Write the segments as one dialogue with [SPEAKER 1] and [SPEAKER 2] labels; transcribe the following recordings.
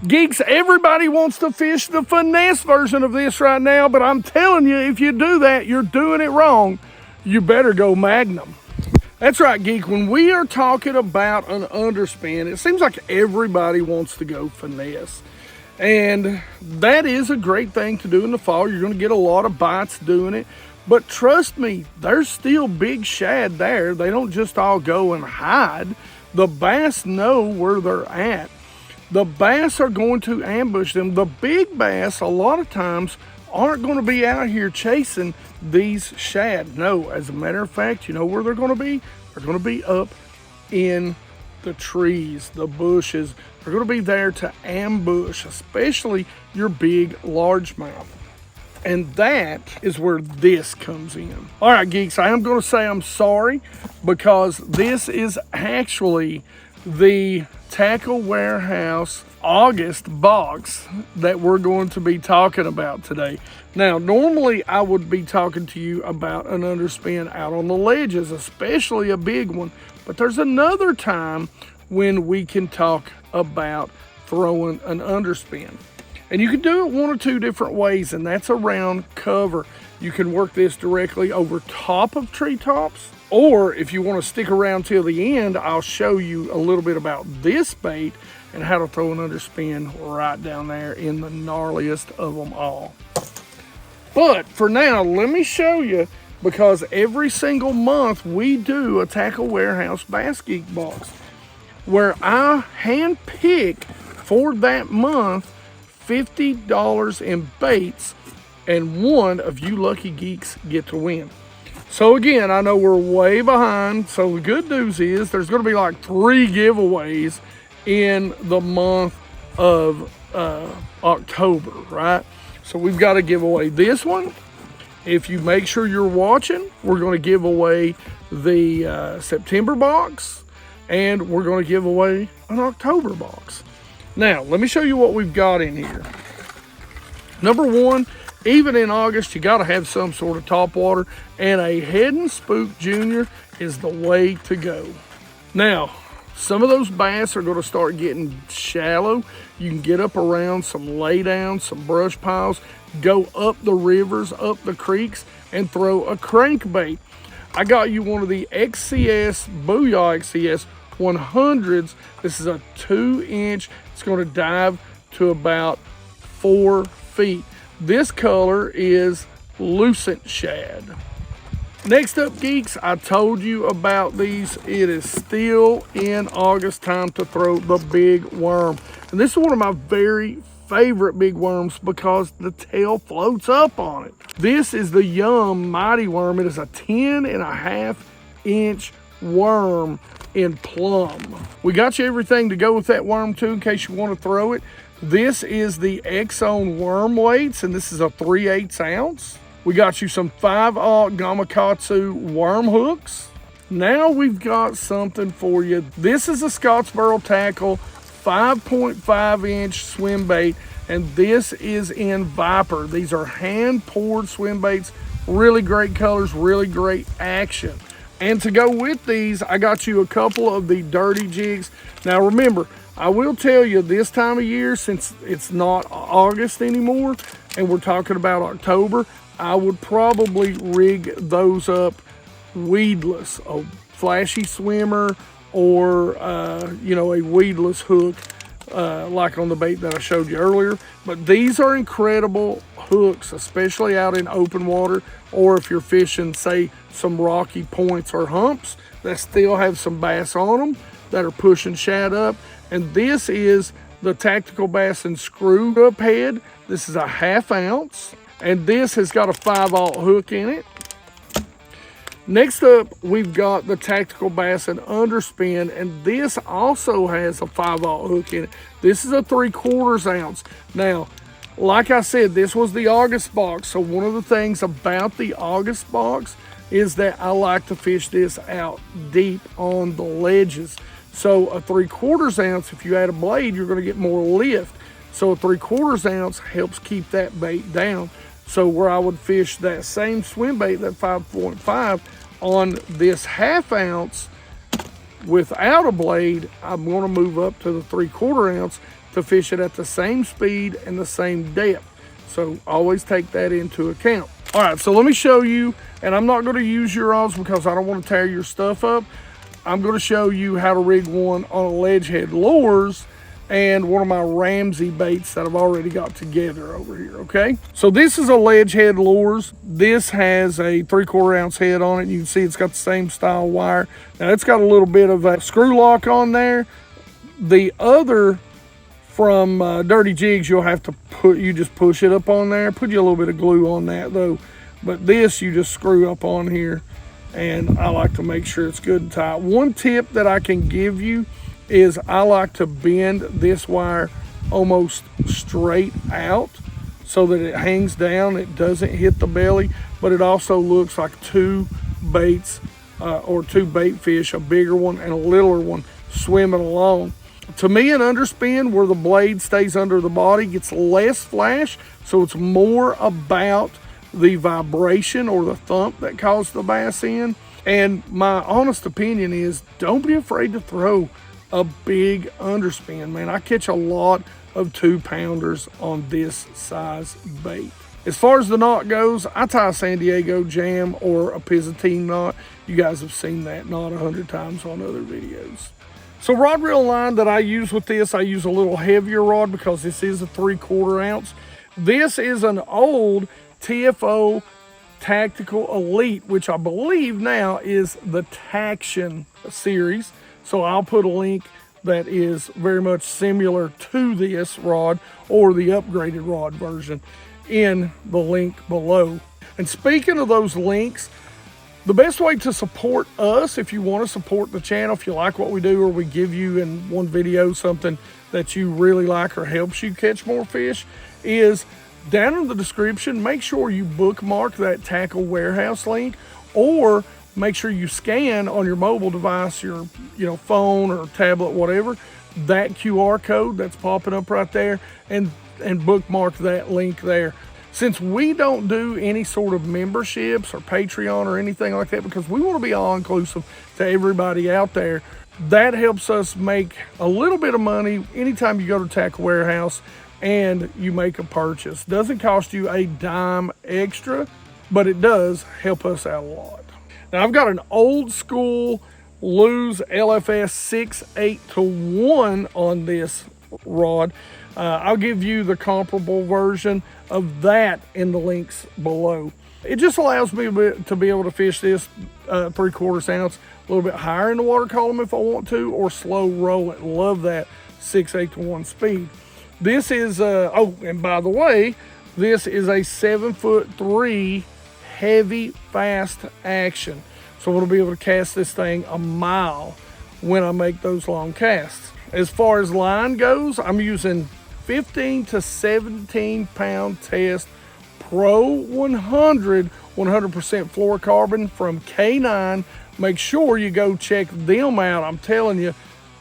[SPEAKER 1] Geeks, everybody wants to fish the finesse version of this right now, but I'm telling you, if you do that, you're doing it wrong. You better go magnum. That's right, Geek. When we are talking about an underspin, it seems like everybody wants to go finesse. And that is a great thing to do in the fall. You're going to get a lot of bites doing it. But trust me, there's still big shad there. They don't just all go and hide. The bass know where they're at. The bass are going to ambush them. The big bass, a lot of times, aren't going to be out here chasing these shad. No, as a matter of fact, you know where they're going to be? They're going to be up in the trees, the bushes. They're going to be there to ambush, especially your big largemouth. And that is where this comes in. All right, geeks, I am going to say I'm sorry because this is actually the Tackle Warehouse August box that we're going to be talking about today. Now, normally I would be talking to you about an underspin out on the ledges, especially a big one. But there's another time when we can talk about throwing an underspin. And you can do it one or two different ways, and that's around cover. You can work this directly over top of treetops, or if you want to stick around till the end, I'll show you a little bit about this bait and how to throw an underspin right down there in the gnarliest of them all. But for now, let me show you, because every single month we do a Tackle Warehouse BassGeek box where I hand pick for that month $50 in baits, and one of you lucky geeks get to win. So again, I know we're way behind. So the good news is there's going to be like 3 giveaways in the month of October, right? So we've got to give away this one. If you make sure you're watching, we're going to give away the September box, and we're going to give away an October box. Now, let me show you what we've got in here. Number one, even in August, you got to have some sort of topwater, and a Head and Spook Junior is the way to go. Now, some of those bass are going to start getting shallow. You can get up around some laydowns, some brush piles, go up the rivers, up the creeks, and throw a crankbait. I got you one of the XCS, Booyah XCS 100s. This is a 2-inch. It's going to dive to about 4 feet. This color is Lucent Shad. Next up, geeks, I told you about these. It is still in August time to throw the big worm. And this is one of my very favorite big worms because the tail floats up on it. This is the Yum Mighty Worm. It is a 10.5-inch worm in plum. We got you everything to go with that worm too in case you want to throw it. This is the X-Zone worm weights, and this is a 3/8 ounce. We got you some 5/0 Gamakatsu worm hooks. Now we've got something for you. This is a Scottsboro Tackle 5.5-inch swim bait, and this is in Viper. These are hand-poured swim baits, really great colors, really great action. And to go with these, I got you a couple of the dirty jigs. Now remember, I will tell you this time of year, since it's not August anymore, and we're talking about October, I would probably rig those up weedless, a flashy swimmer, or you know, a weedless hook, like on the bait that I showed you earlier. But these are incredible hooks, especially out in open water, or if you're fishing, say, some rocky points or humps that still have some bass on them that are pushing shad up. And this is the Tactical Bass and Screw Up Head. This is a 1/2 ounce, and this has got a 5/0 hook in it. Next up, we've got the Tactical Bass and Underspin, and this also has a 5/0 hook in it. This is a 3/4 ounce. Now, like I said, this was the August box, so one of the things about the August box is that I like to fish this out deep on the ledges. So a 3/4 ounce, if you add a blade, you're going to get more lift. So a 3/4 ounce helps keep that bait down. So where I would fish that same swim bait, that 5.5, on this 1/2 ounce without a blade, I'm going to move up to the 3/4 ounce. to fish it at the same speed and the same depth. So always take that into account. All right, so let me show you, and I'm not gonna use your rods because I don't wanna tear your stuff up. I'm gonna show you how to rig one on a ledge head lures and one of my Ramsey baits that I've already got together over here, okay? So this is a ledge head lures. This has a 3/4 ounce head on it. You can see it's got the same style wire. Now it's got a little bit of a screw lock on there. The other from Dirty Jigs, you'll have to you just push it up on there. Put you a little bit of glue on that though. But this you just screw up on here, and I like to make sure it's good and tight. One tip that I can give you is I like to bend this wire almost straight out so that it hangs down, it doesn't hit the belly, but it also looks like two baits or two bait fish, a bigger one and a littler one, swimming along. To me, an underspin where the blade stays under the body gets less flash, so it's more about the vibration or the thump that calls the bass in. And my honest opinion is, don't be afraid to throw a big underspin, man. I catch a lot of 2-pounders on this size bait. As far as the knot goes, I tie a San Diego jam or a Pizzatine knot. You guys have seen that knot 100 times on other videos. So rod reel line that I use with this, I use a little heavier rod because this is a 3/4 ounce. This is an old TFO Tactical Elite, which I believe now is the Taction series. So I'll put a link that is very much similar to this rod or the upgraded rod version in the link below. And speaking of those links, the best way to support us, if you want to support the channel, if you like what we do or we give you in one video something that you really like or helps you catch more fish, is down in the description. Make sure you bookmark that Tackle Warehouse link, or make sure you scan on your mobile device, your phone or tablet, whatever, that QR code that's popping up right there, and bookmark that link there. Since we don't do any sort of memberships or Patreon or anything like that, because we want to be all inclusive to everybody out there, that helps us make a little bit of money anytime you go to Tackle Warehouse and you make a purchase. Doesn't cost you a dime extra, but it does help us out a lot. Now I've got an old school Lew's LFS 6/8-1 on this rod. I'll give you the comparable version of that in the links below. It just allows me to be able to fish this 3/4 ounce a little bit higher in the water column if I want to, or slow roll it. Love that 6/8-1 speed. This is, oh, and by the way, this is a 7'3" heavy, fast action. So I'm gonna be able to cast this thing a mile when I make those long casts. As far as line goes, I'm using 15 to 17 pound test Pro 100% fluorocarbon from K9. Make sure you go check them out. I'm telling you,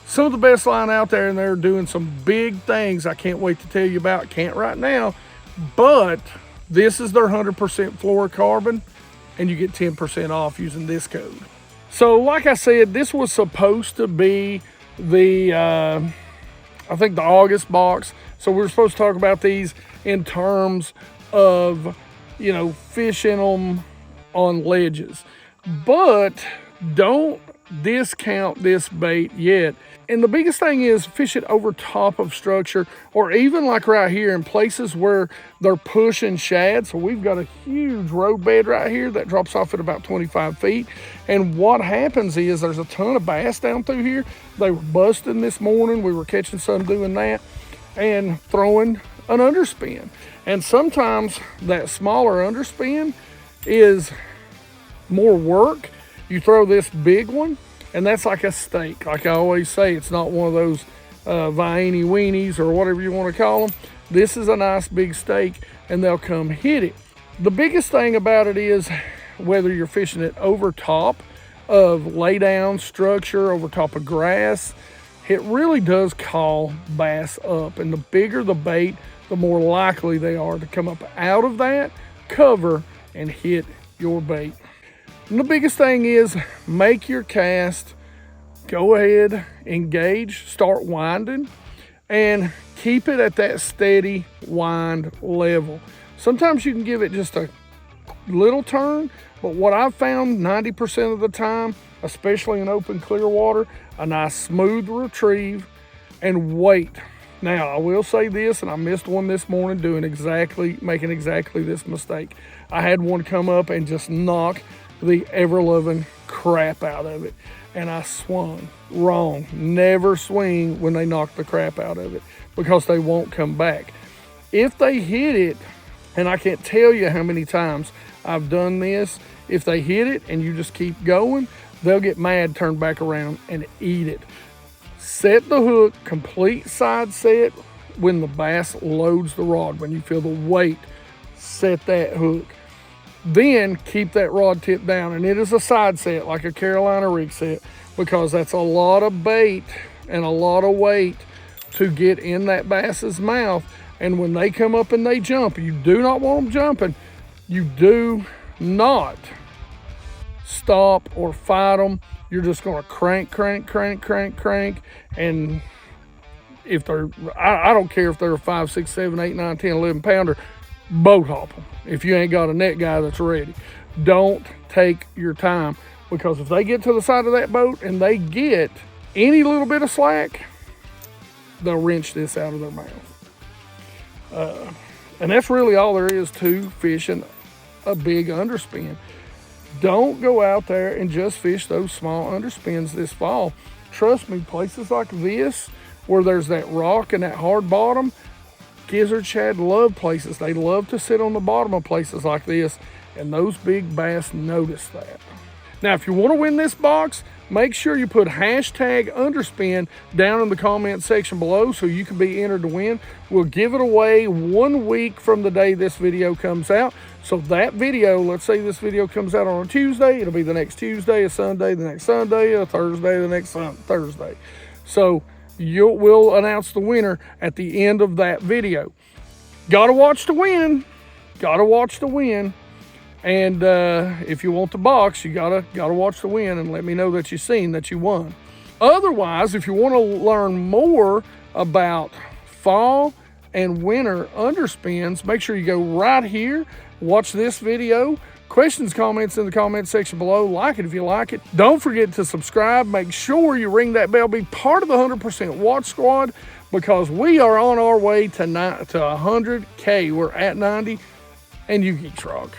[SPEAKER 1] some of the best line out there, and they're doing some big things I can't wait to tell you about. Can't right now, but this is their 100% fluorocarbon, and you get 10% off using this code. So like I said, this was supposed to be the, I think the August box. So we're supposed to talk about these in terms of, fishing them on ledges. But don't discount this bait yet. And the biggest thing is fish it over top of structure, or even like right here in places where they're pushing shad. So we've got a huge road bed right here that drops off at about 25 feet. And what happens is there's a ton of bass down through here. They were busting this morning. We were catching some doing that and throwing an underspin. And sometimes that smaller underspin is more work. You throw this big one, and that's like a steak. Like I always say, it's not one of those Vienney weenies or whatever you want to call them. This is a nice big steak, and they'll come hit it. The biggest thing about it is whether you're fishing it over top of lay down structure, over top of grass, it really does call bass up. And the bigger the bait, the more likely they are to come up out of that cover and hit your bait. And the biggest thing is make your cast, go ahead, engage, start winding. and keep it at that steady wind level. Sometimes you can give it just a little turn, but what I've found 90% of the time, especially in open clear water, a nice smooth retrieve and wait. Now, I will say this, and I missed one this morning making exactly this mistake. I had one come up and just knock the ever-loving crap out of it. And I swung wrong. Never swing when they knock the crap out of it, because they won't come back. If they hit it, and I can't tell you how many times I've done this, if they hit it and you just keep going, they'll get mad, turn back around, and eat it. Set the hook, complete side set when the bass loads the rod. When you feel the weight, set that hook. Then keep that rod tip down, and it is a side set like a Carolina rig set, because that's a lot of bait and a lot of weight to get in that bass's mouth. And when they come up and they jump, you do not want them jumping. You do not stop or fight them. You're just going to crank. And if they're, I don't care if they're a 5, 6, 7, 8, 9, 10, 11 pounder, boat hop them. If you ain't got a net guy that's ready, don't take your time, because if they get to the side of that boat and they get any little bit of slack, they'll wrench this out of their mouth. And that's really all there is to fishing a big underspin. Don't go out there and just fish those small underspins this fall. Trust me, places like this where there's that rock and that hard bottom, gizzard shad love places. They love to sit on the bottom of places like this, and those big bass notice that. Now, if you want to win this box, make sure you put hashtag underspin down in the comment section below so you can be entered to win. We'll give it away 1 week from the day this video comes out. So that video, let's say this video comes out on a Tuesday, it'll be the next Tuesday, a Sunday, the next Sunday, a Thursday, the next Thursday. So we'll announce the winner at the end of that video. Gotta watch to win. Gotta watch to win. And if you want the box, you gotta watch the win and let me know that you won. Otherwise, if you want to learn more about fall and winter underspins, make sure you go right here, watch this video. Questions, comments in the comment section below. Like it if you like it. Don't forget to subscribe. Make sure you ring that bell. Be part of the 100% Watch Squad, because we are on our way to 100K. We're at 90, and you geeks rock.